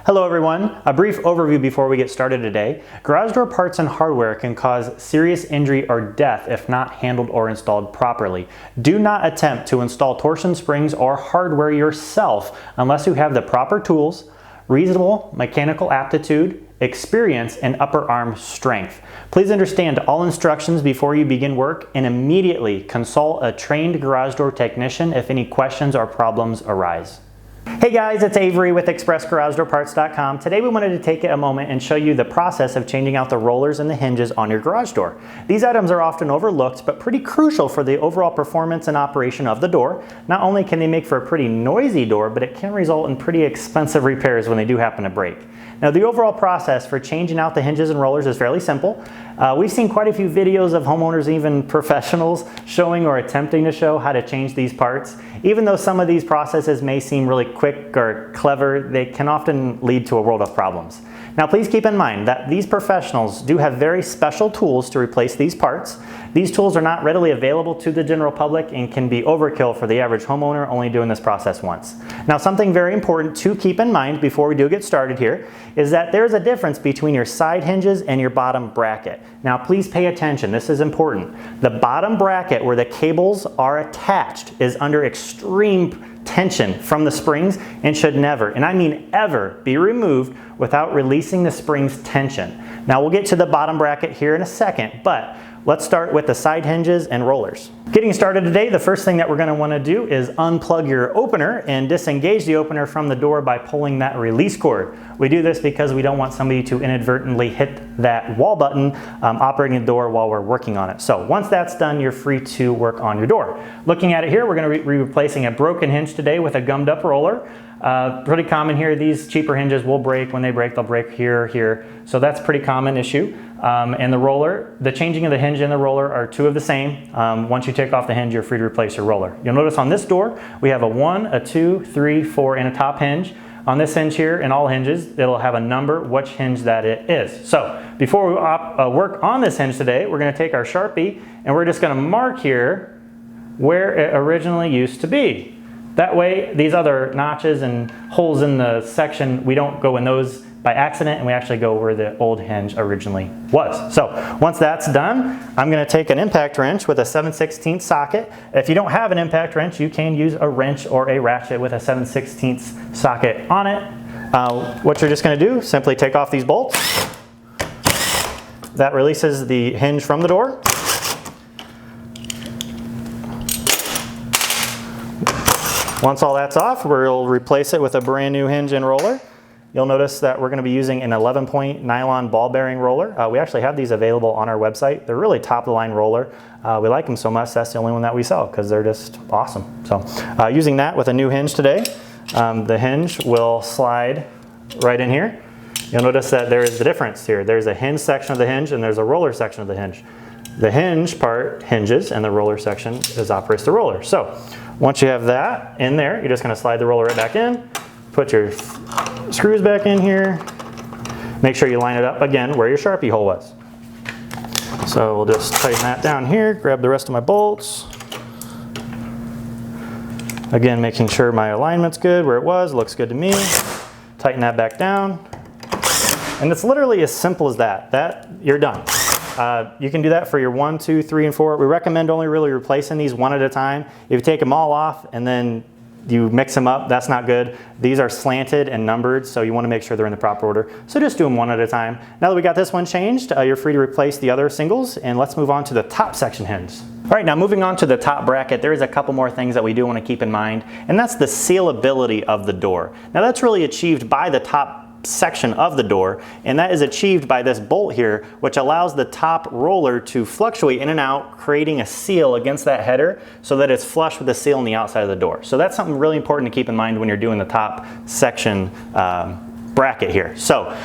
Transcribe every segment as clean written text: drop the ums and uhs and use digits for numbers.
Hello everyone, a brief overview before we get started today. Garage door parts and hardware can cause serious injury or death if not handled or installed properly. Do not attempt to install torsion springs or hardware yourself unless you have the proper tools, reasonable mechanical aptitude, experience, and upper arm strength. Please understand all instructions before you begin work and immediately consult a trained garage door technician if any questions or problems arise. Hey guys, it's Avery with ExpressGarageDoorParts.com. Today we wanted to take a moment and show you the process of changing out the rollers and the hinges on your garage door. These items are often overlooked, but pretty crucial for the overall performance and operation of the door. Not only can they make for a pretty noisy door, but it can result in pretty expensive repairs when they do happen to break. Now the overall process for changing out the hinges and rollers is fairly simple. We've seen quite a few videos of homeowners, even professionals, showing or attempting to show how to change these parts. Even though some of these processes may seem really quick or clever, they can often lead to a world of problems. Now please keep in mind that these professionals do have very special tools to replace these parts. These tools are not readily available to the general public and can be overkill for the average homeowner only doing this process once. Now something very important to keep in mind before we do get started here is that there's a difference between your side hinges and your bottom bracket. Now please pay attention, this is important. The bottom bracket where the cables are attached is under extreme tension from the springs and should never, and I mean ever, be removed without releasing the spring's tension. Now we'll get to the bottom bracket here in a second, but let's start with the side hinges and rollers. Getting started today, the first thing that we're going to want to do is unplug your opener and disengage the opener from the door by pulling that release cord. We do this because we don't want somebody to inadvertently hit that wall button operating the door while we're working on it. So once that's done, you're free to work on your door. Looking at it here, we're going to be replacing a broken hinge today with a gummed up roller. Pretty common here, these cheaper hinges will break. When they break, they'll break here. So that's a pretty common issue. And the roller, the changing of the hinge and the roller are two of the same. Once you take off the hinge, you're free to replace your roller. You'll notice on this door, we have a 1, a 2, 3, 4, and a top hinge. On this hinge here, and all hinges, it'll have a number, which hinge that it is. So before we work on this hinge today, we're gonna take our Sharpie and we're just gonna mark here where it originally used to be. That way, these other notches and holes in the section, we don't go in those by accident, and we actually go where the old hinge originally was. So once that's done, I'm going to take an impact wrench with a 7/16 socket. If you don't have an impact wrench, you can use a wrench or a ratchet with a 7/16 socket on it. What you're just going to do, simply take off these bolts. That releases the hinge from the door. Once all that's off, we'll replace it with a brand new hinge and roller. You'll notice that we're going to be using an 11-point nylon ball bearing roller. We actually have these available on our website. They're really top of the line roller. We like them so much, that's the only one that we sell because they're just awesome. So using that with a new hinge today, the hinge will slide right in here. You'll notice that there is the difference here. There's a hinge section of the hinge and there's a roller section of the hinge. The hinge part hinges and the roller section operates the roller. So once you have that in there, you're just going to slide the roller right back in, put your screws back in here, make sure you line it up again where your Sharpie hole was. So we'll just tighten that down here, grab the rest of my bolts. Again, making sure my alignment's good where it was, looks good to me. Tighten that back down. And it's literally as simple as that. You're done. You can do that for your 1, 2, 3, and 4. We recommend only really replacing these one at a time. If you take them all off and then you mix them up, that's not good. These are slanted and numbered, so you want to make sure they're in the proper order. So just do them one at a time. Now that we got this one changed, you're free to replace the other singles, and let's move on to the top section hinge. All right, now moving on to the top bracket, there is a couple more things that we do want to keep in mind, and that's the sealability of the door. Now that's really achieved by the top section of the door, and that is achieved by this bolt here, which allows the top roller to fluctuate in and out, creating a seal against that header so that it's flush with the seal on the outside of the door. So that's something really important to keep in mind when you're doing the top section bracket here. So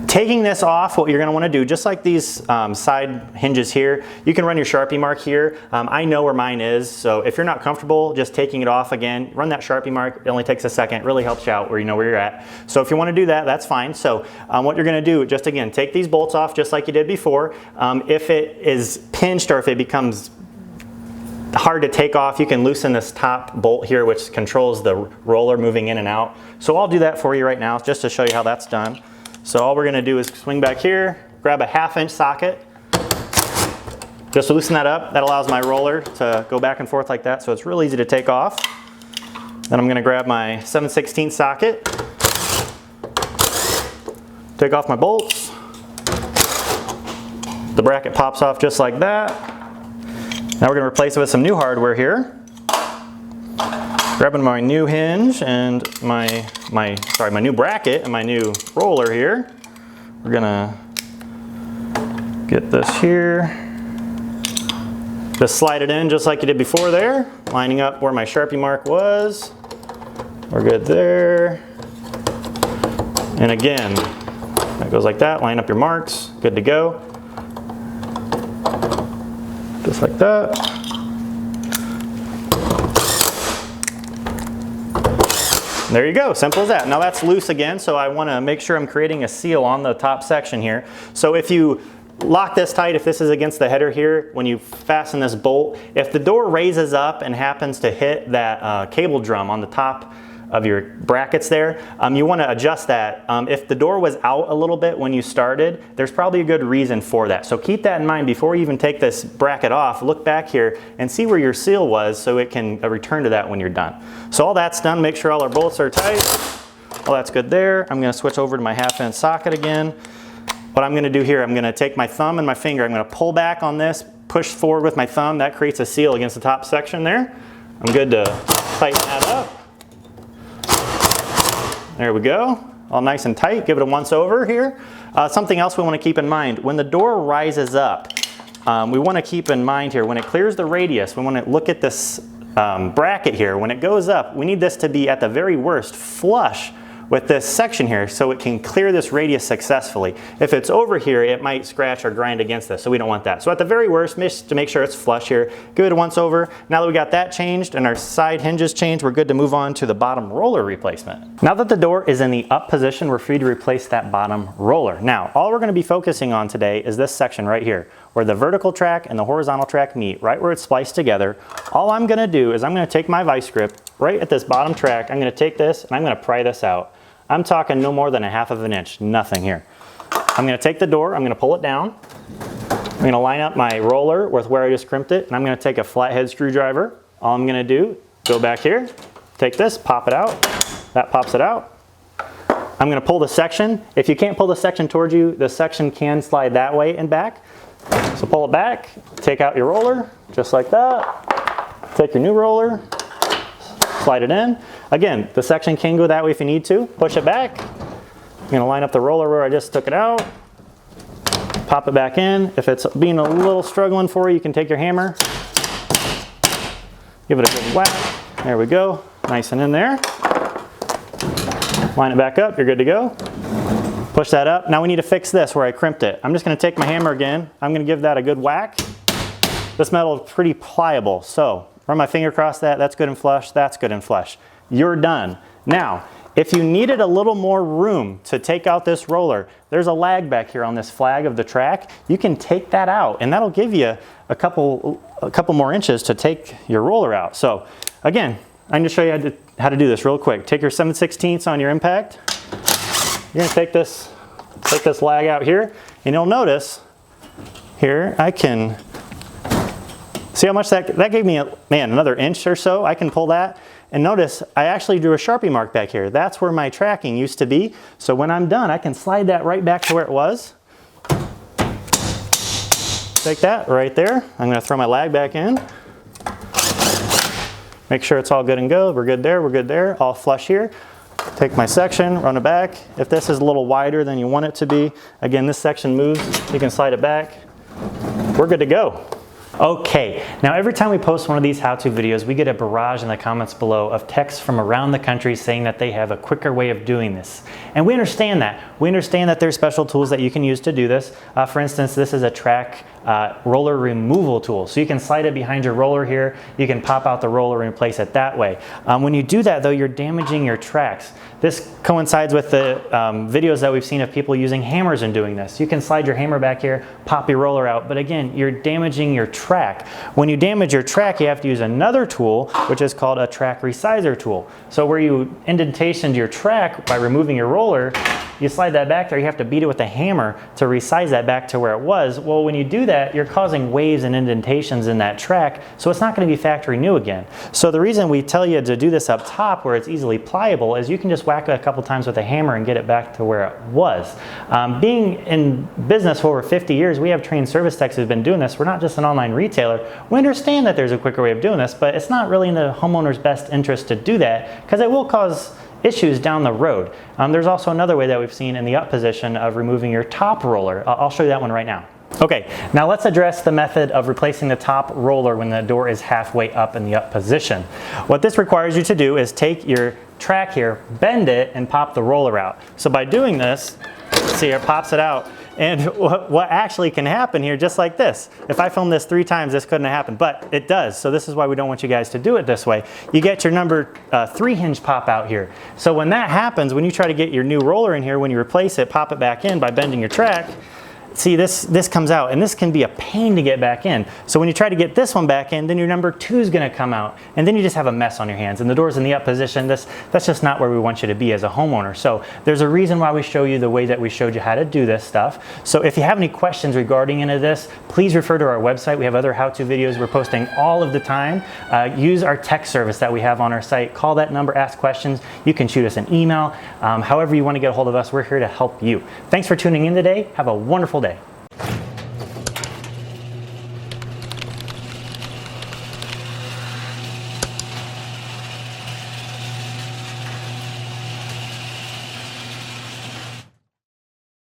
taking this off, what you're going to want to do, just like these side hinges here, you can run your Sharpie mark here. I know where mine is, so if you're not comfortable just taking it off again, run that Sharpie mark. It only takes a second. It really helps you out where you know where you're at. So if you want to do that, that's fine. So what you're going to do, just again, take these bolts off just like you did before. If it is pinched or if it becomes hard to take off. You can loosen this top bolt here, which controls the roller moving in and out. So I'll do that for you right now, just to show you how that's done. So all we're gonna do is swing back here, grab a 1/2 inch socket, just to loosen that up. That allows my roller to go back and forth like that, so it's real easy to take off. Then I'm gonna grab my 7/16 socket, take off my bolts. The bracket pops off just like that. Now we're gonna replace it with some new hardware here. Grabbing my new hinge and my new bracket and my new roller here. We're gonna get this here. Just slide it in just like you did before there, lining up where my Sharpie mark was. We're good there. And again, that goes like that, line up your marks, good to go. Just like that. There you go, simple as that. Now that's loose again, so I want to make sure I'm creating a seal on the top section here. So if you lock this tight, if this is against the header here, when you fasten this bolt, if the door raises up and happens to hit that cable drum on the top of your brackets there, you want to adjust that. If the door was out a little bit when you started, there's probably a good reason for that. So keep that in mind before you even take this bracket off. Look back here and see where your seal was so it can return to that when you're done. So all that's done, make sure all our bolts are tight. All that's good there. I'm going to switch over to my 1/2 inch socket again. What I'm going to do here, I'm going to take my thumb and my finger, I'm going to pull back on this, push forward with my thumb. That creates a seal against the top section there. I'm good to tighten that up. There we go, all nice and tight. Give it a once over here. Something else we want to keep in mind, when the door rises up, we want to keep in mind here, when it clears the radius, we want to look at this bracket here. When it goes up, we need this to be at the very worst flush with this section here so it can clear this radius successfully. If it's over here, it might scratch or grind against this, so we don't want that. So at the very worst, to make sure it's flush here, give it a once over. Now that we got that changed and our side hinges changed, we're good to move on to the bottom roller replacement. Now that the door is in the up position, we're free to replace that bottom roller. Now, all we're gonna be focusing on today is this section right here, where the vertical track and the horizontal track meet, right where it's spliced together. All I'm gonna do is I'm gonna take my vice grip right at this bottom track, I'm gonna take this and I'm gonna pry this out. I'm talking no more than 1/2 inch, nothing here. I'm gonna take the door, I'm gonna pull it down. I'm gonna line up my roller with where I just crimped it, and I'm gonna take a flathead screwdriver. All I'm gonna do, go back here, take this, pop it out. That pops it out. I'm gonna pull the section. If you can't pull the section towards you, the section can slide that way and back. So pull it back, take out your roller, just like that. Take your new roller, slide it in. Again, the section can go that way if you need to. Push it back. I'm gonna line up the roller where I just took it out. Pop it back in. If it's being a little struggling for you, you can take your hammer. Give it a good whack. There we go. Nice and in there. Line it back up, you're good to go. Push that up. Now we need to fix this where I crimped it. I'm just gonna take my hammer again. I'm gonna give that a good whack. This metal is pretty pliable, so run my finger across that. That's good and flush. That's good and flush. You're done. Now, if you needed a little more room to take out this roller, there's a lag back here on this flag of the track. You can take that out, and that'll give you a couple more inches to take your roller out. So again, I'm gonna show you how to do this real quick. Take your 7/16 on your impact. You're gonna take this lag out here, and you'll notice here, I can see how much that gave me, another inch or so. I can pull that. And notice, I actually drew a Sharpie mark back here. That's where my tracking used to be. So when I'm done, I can slide that right back to where it was. Take that right there. I'm gonna throw my lag back in. Make sure it's all good and go. We're good there, we're good there. All flush here. Take my section, run it back. If this is a little wider than you want it to be, again, this section moves, you can slide it back. We're good to go. Okay, now every time we post one of these how-to videos, we get a barrage in the comments below of texts from around the country saying that they have a quicker way of doing this. And we understand that. We understand that there's special tools that you can use to do this. For instance, this is a track roller removal tool. So you can slide it behind your roller here. You can pop out the roller and replace it that way. When you do that though, you're damaging your tracks. This coincides with the videos that we've seen of people using hammers and doing this. You can slide your hammer back here, pop your roller out, but again, you're damaging your track. When you damage your track, you have to use another tool, which is called a track resizer tool. So where you indentationed your track by removing your roller, you slide that back there, you have to beat it with a hammer to resize that back to where it was. Well, when you do that, you're causing waves and indentations in that track, so it's not going to be factory new again. So the reason we tell you to do this up top where it's easily pliable is you can just whack it a couple times with a hammer and get it back to where it was. Being in business for over 50 years, we have trained service techs who've been doing this. We're not just an online retailer. We understand that there's a quicker way of doing this, but it's not really in the homeowner's best interest to do that because it will cause issues down the road. There's also another way that we've seen in the up position of removing your top roller. I'll show you that one right now. Okay, now let's address the method of replacing the top roller when the door is halfway up in the up position. What this requires you to do is take your track here, bend it, and pop the roller out. So by doing this, see here, it pops it out. And what actually can happen here, just like this. If I filmed this 3 times, this couldn't have happened, but it does. So this is why we don't want you guys to do it this way. You get your number 3 hinge pop out here. So when that happens, when you try to get your new roller in here, when you replace it, pop it back in by bending your track, see this comes out, and this can be a pain to get back in. So when you try to get this one back in, then your number 2 is going to come out, and then you just have a mess on your hands. And the door's in the up position. That's just not where we want you to be as a homeowner. So there's a reason why we show you the way that we showed you how to do this stuff. So if you have any questions regarding any of this, please refer to our website. We have other how-to videos we're posting all of the time. Use our text service that we have on our site. Call that number, ask questions. You can shoot us an email. However you want to get a hold of us, we're here to help you. Thanks for tuning in today. Have a wonderful day.